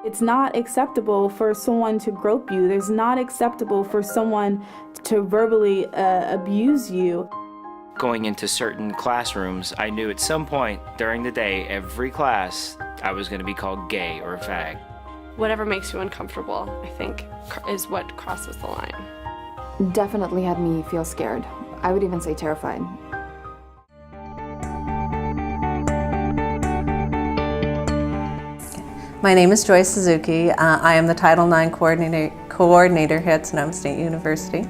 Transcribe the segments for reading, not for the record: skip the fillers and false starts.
It's not acceptable for someone to grope you. It's not acceptable for someone to verbally abuse you. Going into certain classrooms, I knew at some point during the day, every class, I was going to be called gay or fag. Whatever makes you uncomfortable, I think, is what crosses the line. Definitely had me feel scared. I would even say terrified. My name is Joy Suzuki. I am the Title IX coordinator here at Sonoma State University.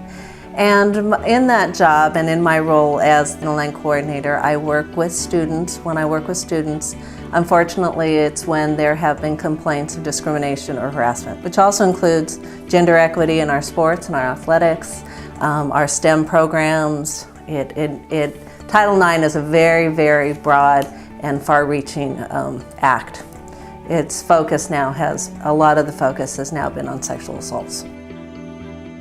And in that job and in my role as the Title IX coordinator, I work with students. When I work with students, unfortunately, it's when there have been complaints of discrimination or harassment, which also includes gender equity in our sports and our athletics, our STEM programs. Title IX is a very, very broad and far-reaching act. Its focus now a lot of the focus has now been on sexual assaults.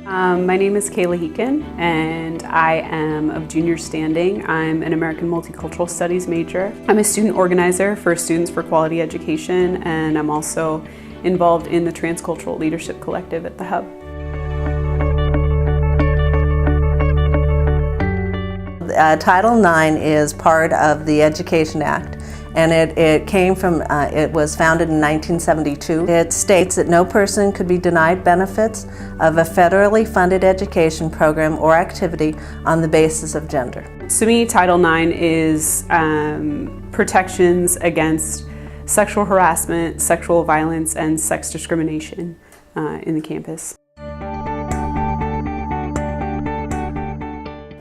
My name is Kayla Heekin, and I am of junior standing. I'm an American Multicultural Studies major. I'm a student organizer for Students for Quality Education, and I'm also involved in the Transcultural Leadership Collective at the Hub. Title IX is part of the Education Act. And it was founded in 1972. It states that no person could be denied benefits of a federally funded education program or activity on the basis of gender. To me, Title IX is protections against sexual harassment, sexual violence, and sex discrimination in the campus.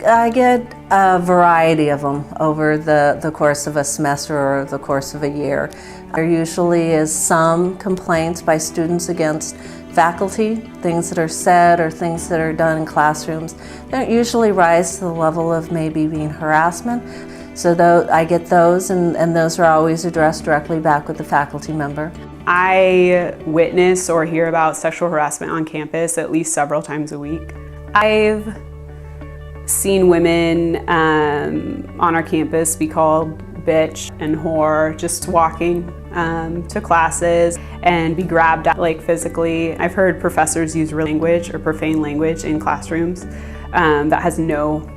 I get a variety of them over the course of a semester or the course of a year. There usually is some complaints by students against faculty, things that are said or things that are done in classrooms. They don't usually rise to the level of maybe being harassment. So I get those, and those are always addressed directly back with the faculty member. I witness or hear about sexual harassment on campus at least several times a week. I've seen women on our campus be called bitch and whore just walking to classes and be grabbed like physically. I've heard professors use real language or profane language in classrooms that has no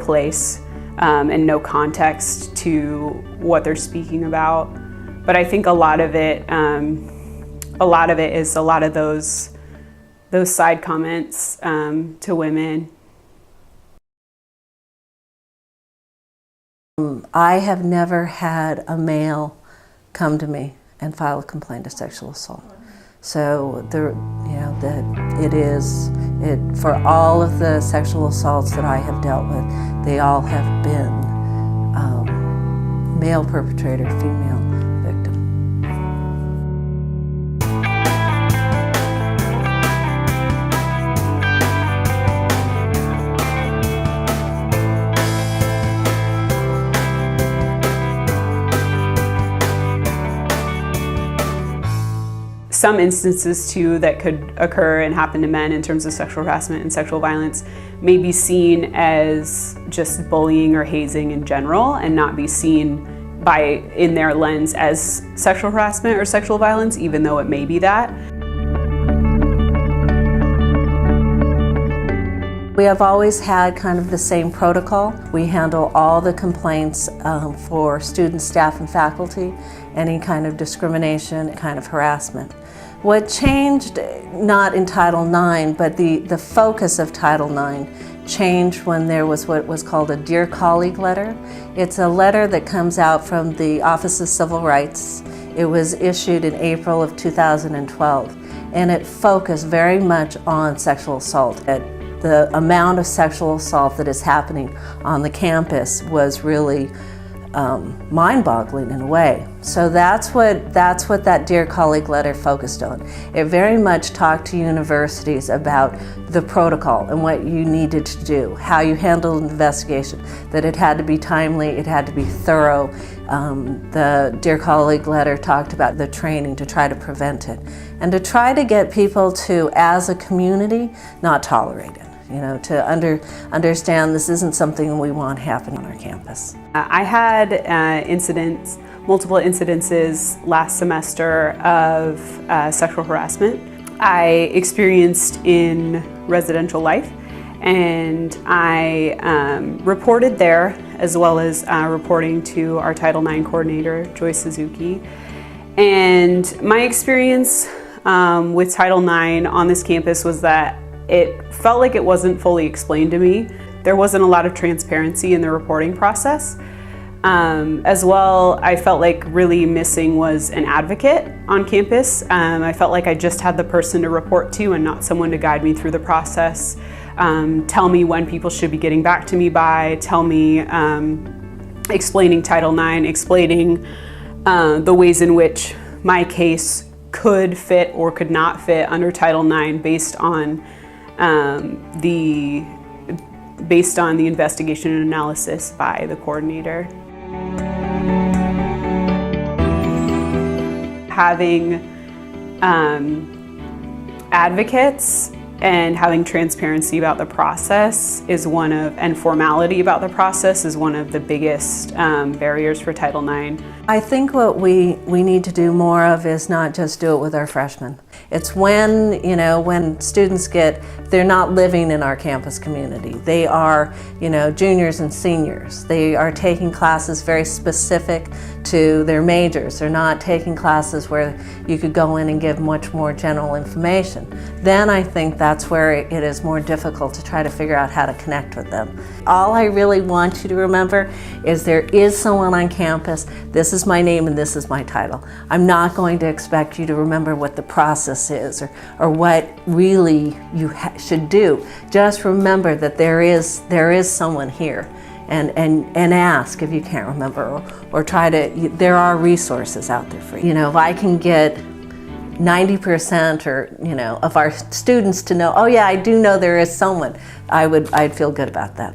place and no context to what they're speaking about. But I think a lot of it is a lot of those side comments to women. I have never had a male come to me and file a complaint of sexual assault. So for all of the sexual assaults that I have dealt with, they all have been male perpetrator, female victim. Some instances too that could occur and happen to men in terms of sexual harassment and sexual violence may be seen as just bullying or hazing in general and not be seen in their lens as sexual harassment or sexual violence, even though it may be that. We have always had kind of the same protocol. We handle all the complaints for students, staff, and faculty, any kind of discrimination, kind of harassment. What changed, not in Title IX, but the focus of Title IX changed when there was what was called a Dear Colleague letter. It's a letter that comes out from the Office of Civil Rights. It was issued in April of 2012, and it focused very much on sexual assault. The amount of sexual assault that is happening on the campus was really mind-boggling in a way. So that's what that Dear Colleague letter focused on. It very much talked to universities about the protocol and what you needed to do, how you handled an investigation, that it had to be timely, it had to be thorough. The Dear Colleague letter talked about the training to try to prevent it and to try to get people to, as a community, not tolerate it. To understand this isn't something we want happening on our campus. I had incidents multiple incidences last semester of sexual harassment. I experienced in residential life, and I reported there, as well as reporting to our Title IX coordinator, Joyce Suzuki. And my experience with Title IX on this campus was that it felt like it wasn't fully explained to me. There wasn't a lot of transparency in the reporting process. As well, I felt like really missing was an advocate on campus. I felt like I just had the person to report to and not someone to guide me through the process, tell me when people should be getting back to me by, tell me, explaining Title IX, explaining the ways in which my case could fit or could not fit under Title IX based on the investigation and analysis by the coordinator. Having advocates and having transparency about the process and formality about the process is one of the biggest barriers for Title IX. I think what we need to do more of is not just do it with our freshmen. It's when students they're not living in our campus community. They are, juniors and seniors. They are taking classes very specific to their majors. They're not taking classes where you could go in and give much more general information. Then I think that's where it is more difficult to try to figure out how to connect with them. All I really want you to remember is there is someone on campus. This is my name and this is my title. I'm not going to expect you to remember what the process is or what really you should do. Just remember that there is someone here, and ask if you can't remember, or there are resources out there for you. If I can get 90% of our students to know, oh yeah, I do know there is someone, I'd feel good about that.